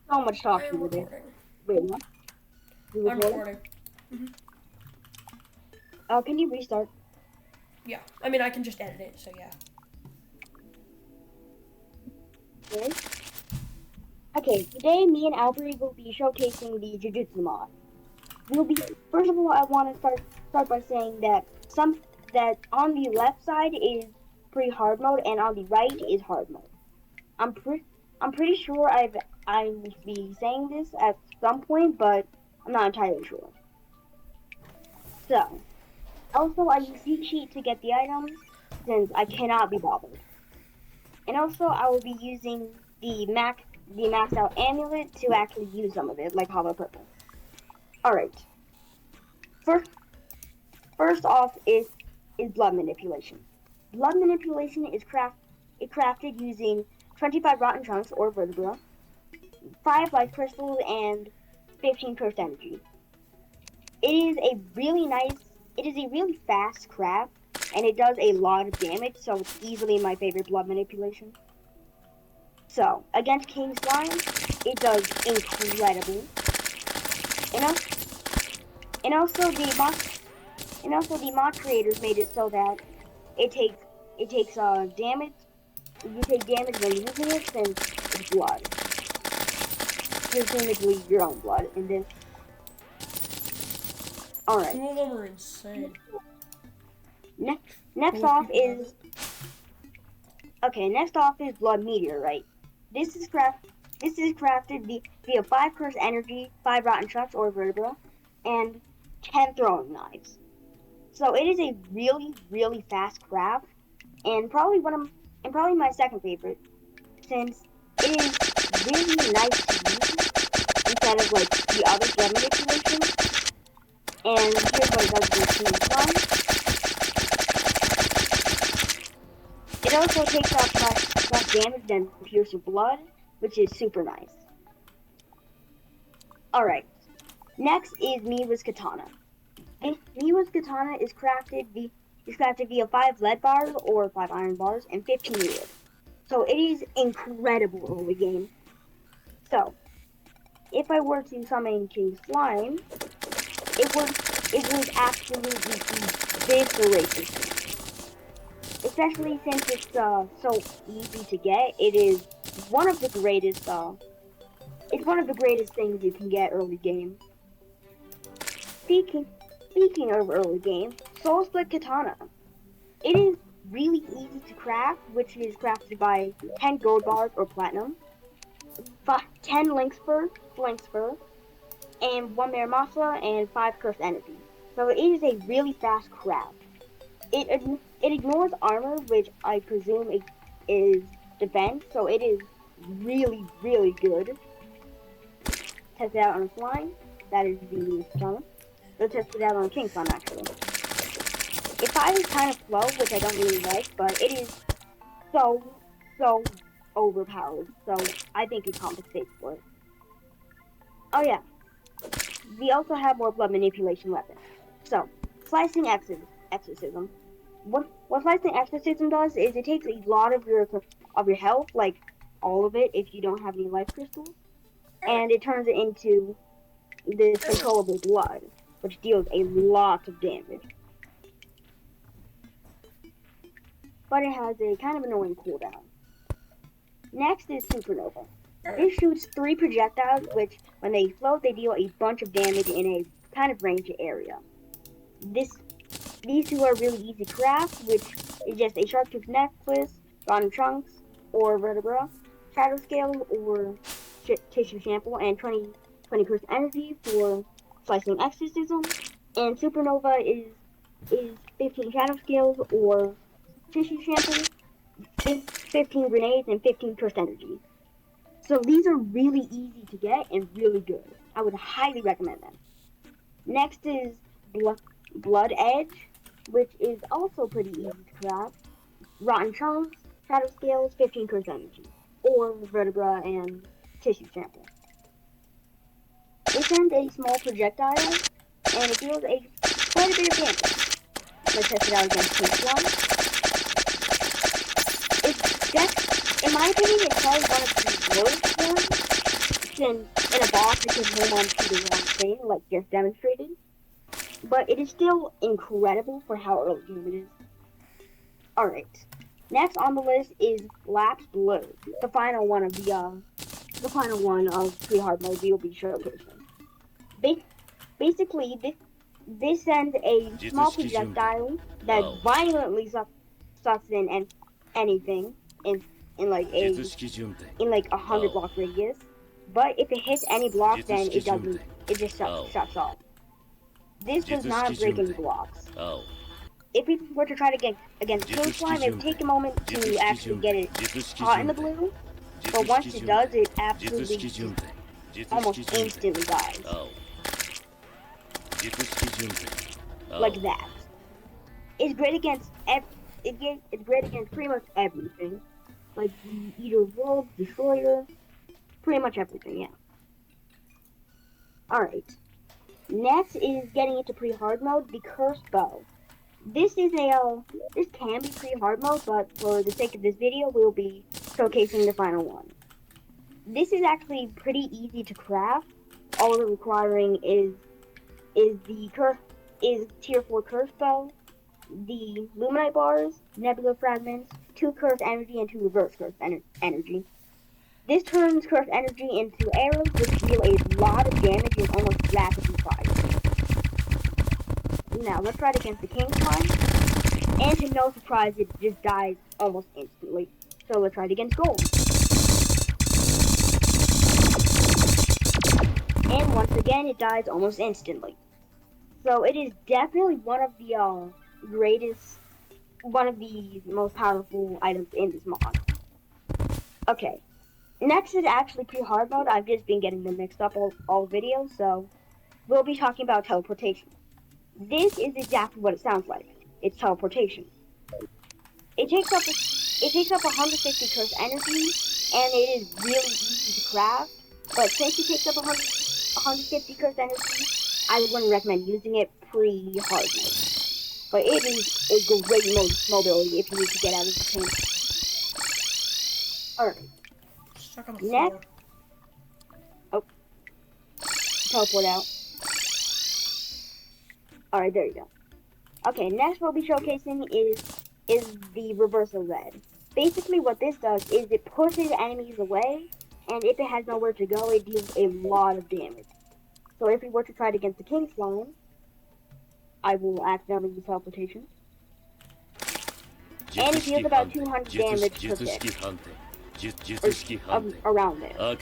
so much I talking am with it. recording. Wait, what? You I'm recording? recording. Hmm. Can you restart? Yeah. I mean, I can just edit it, so yeah. Okay. Okay, today me and Albert will be showcasing the Jujutsu mod. We'll be first of all I wanna start by saying that on the left side is pre hard mode and on the right is hard mode. I'm pre I'm pretty sure I will be saying this at some point, but I'm not entirely sure. So also I use Seek Sheet to get the items since I cannot be bothered. And also, I will be using the maxed out amulet to actually use some of it, like Hollow Purple. All right. First, first off is blood manipulation. Blood manipulation is crafted using 25 rotten chunks or vertebra, 5 life crystals, and 15 cursed energy. It is a really nice. It is a really fast craft, and it does a lot of damage. So it's easily my favorite blood manipulation. So against King Slime, it does incredible. And also, and also the mod and also the mod creators made it so that it takes damage. You take damage when using it since it's blood, presumably your own blood. And this, all right. Two of them are insane. Next Both off people have is it. okay. Next off is blood meteorite. This is craft. This is crafted via 5 cursed energy, 5 rotten chucks or vertebra, and 10 throwing knives. So it is a really, really fast craft, and probably my second favorite, since it is really nice to use instead of like the other blood manipulation. And here's what it does with Team Slime. It also takes off less damage than Pierce your Blood, which is super nice. Alright, next is Miwa's Katana. Miwa's Katana is crafted via 5 lead bars or 5 iron bars and 15 wood. So it is incredible early game. So if I were to summon King Slime, it would absolutely eviscerate this thing. Especially since it's so easy to get. It is one of the greatest it's one of the greatest things you can get early game. Speaking speaking of early game, Soul Split Katana. It is really easy to craft, which is crafted by 10 gold bars or platinum, 10 lynx fur, and 1 Maramasa and 5 cursed energy. So it is a really fast craft. It ignores armor, which I presume is defense, so it is really, really good. Test it out on a slime. That is the katana. Let's test it out on a king slime, actually. Its size is kind of slow, which I don't really like, but it is so, so overpowered. So I think it compensates for it. Oh yeah, we also have more blood manipulation weapons. So, slicing exorcism. What slicing exorcism does is it takes a lot of your health, like all of it, if you don't have any life crystals, and it turns it into this controllable blood, which deals a lot of damage. But it has a kind of annoying cooldown. Next is Supernova. This shoots 3 projectiles, which, when they float, they deal a bunch of damage in a kind of ranged area. These two are really easy to craft, which is just a sharp tooth necklace, rotten chunks, or vertebra, shadow scale, or tissue sample, and 20 cursed energy for slicing exorcism. And Supernova is 15 shadow scales or tissue sample, 15 grenades, and 15 cursed energy. So these are really easy to get and really good. I would highly recommend them. Next is Blood Edge, which is also pretty easy to craft. Rotten chunks, shadow scales, 15 cursed energy, or vertebra and tissue sample. It sends a small projectile, and it deals quite a bit of damage. Let's test it out against Pink One. In my opinion, it's probably one of the worst ones in a box, it can hold on to the wrong thing, like just demonstrated. But it is still incredible for how early game it is. Alright. Next on the list is Lapse Blue, the final one of the final one of pre-hard mode we will be showcasing. Ba- Basically, this sends a small projectile that violently sucks in and anything in in like a in like 100 block radius. But if it hits any block, then it doesn't. It just shuts off. This does not break any blocks. If we were to try to get against Kill Slime, it would take a moment to actually get it caught in the blue. But once it does, it absolutely almost instantly dies. Like that. It's great against it's great against pretty much everything. Like the Eater of Worlds, Destroyer, pretty much everything, yeah. Alright. Next is getting into pre-hard mode, the Cursed Bow. This can be pre-hard mode, but for the sake of this video, we'll be showcasing the final one. This is actually pretty easy to craft. All it's requiring is tier 4 Cursed Bow, the Luminite bars, Nebula fragments, 2 cursed energy, and 2 reverse cursed energy. This turns cursed energy into arrows which deal a lot of damage and almost rapidly fire. Now let's try it against the King Slime, and to no surprise, it just dies almost instantly. So let's try it against Gold. And once again, it dies almost instantly. So it is definitely one of the most powerful items in this mod. Okay, next is actually pre-hard mode. I've just been getting them mixed up all videos, so we'll be talking about teleportation. This is exactly what it sounds like. It's teleportation. It takes up 150 cursed energy, and it is really easy to craft. But since it takes up 150 cursed energy, I wouldn't recommend using it pre-hard mode. But it is a great mobility if you need to get out of the paint. Alright. Stuck on the floor. Next. Oh. Teleport out. Alright, there you go. Okay, next we'll be showcasing is the Reversal Red. Basically what this does is it pushes enemies away, and if it has nowhere to go, it deals a lot of damage. So if we were to try it against the King Slime, I will accidentally use teleportation. And it deals about 200 damage per tick. Around there. Oh.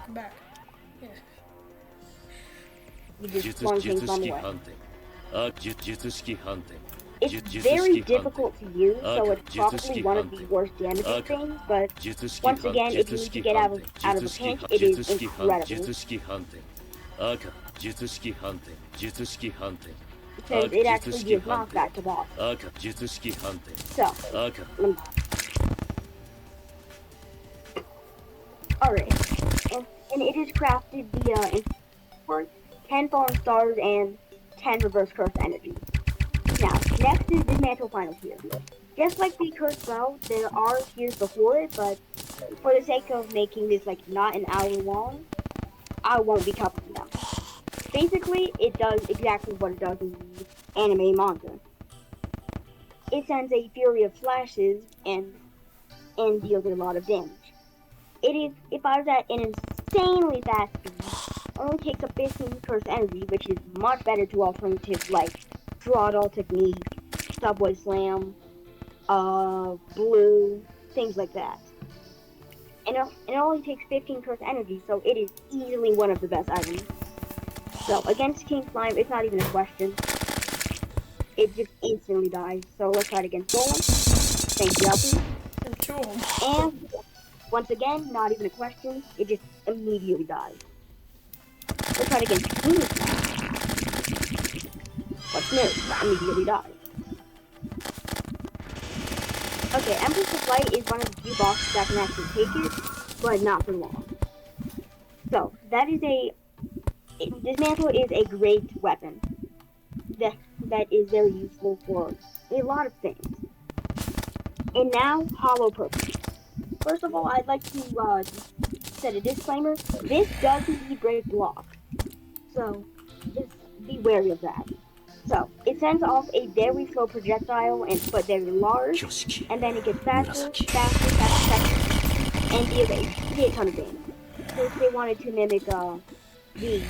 Come back. Yeah. You just flung King Slime away. It's very difficult to use, so it's probably one of the worst damaging things, but once again, if you need to get out of a pinch, it is incredible. Because it actually gives knockback to boss. So, alright, and it is crafted via 10 fallen stars and 10 reverse cursed energy. Now, next is Dismantle Final Tier. Just like the Cursed Bow, there are tiers before it, but for the sake of making this like not an hour long, I won't be covering them. Basically, it does exactly what it does in the anime manga. It sends a fury of flashes and deals a lot of damage. It fires at an insanely fast speed, only takes up 15 cursed energy, which is much better to alternatives like Draw Doll Technique, Subway Slam, Blue, things like that. And it only takes 15 cursed energy, so it is easily one of the best items. So against King Slime, it's not even a question. It just instantly dies. So let's try it against Golem. Thank you, Alfie. There's 2 of them. And once again, not even a question. It just immediately dies. Let's try it against King Slime. What's new? Immediately dies. Okay, Empress of Flight is one of the few bosses that can actually take it, but not for long. So, Dismantle is a great weapon that is very useful for a lot of things. And now, Hollow Purpose. First of all, I'd like to said, a disclaimer, this does indeed break blocks. So just be wary of that. So it sends off a very slow projectile but very large, and then it gets faster, faster, faster, faster, and deals a shit ton of damage. So if they wanted to mimic the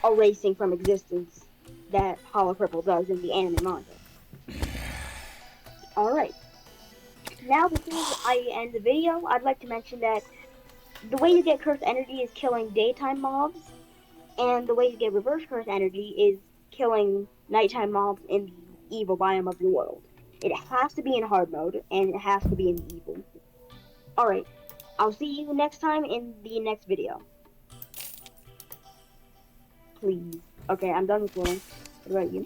erasing from existence that Hollow Purple does in the anime manga. Alright. Now before I end the video, I'd like to mention that the way you get cursed energy is killing daytime mobs, and the way you get reverse curse energy is killing nighttime mobs in the evil biome of your world. It has to be in hard mode, and it has to be in the evil. Alright, I'll see you next time in the next video. Please. Okay, I'm done with rolling. What about you?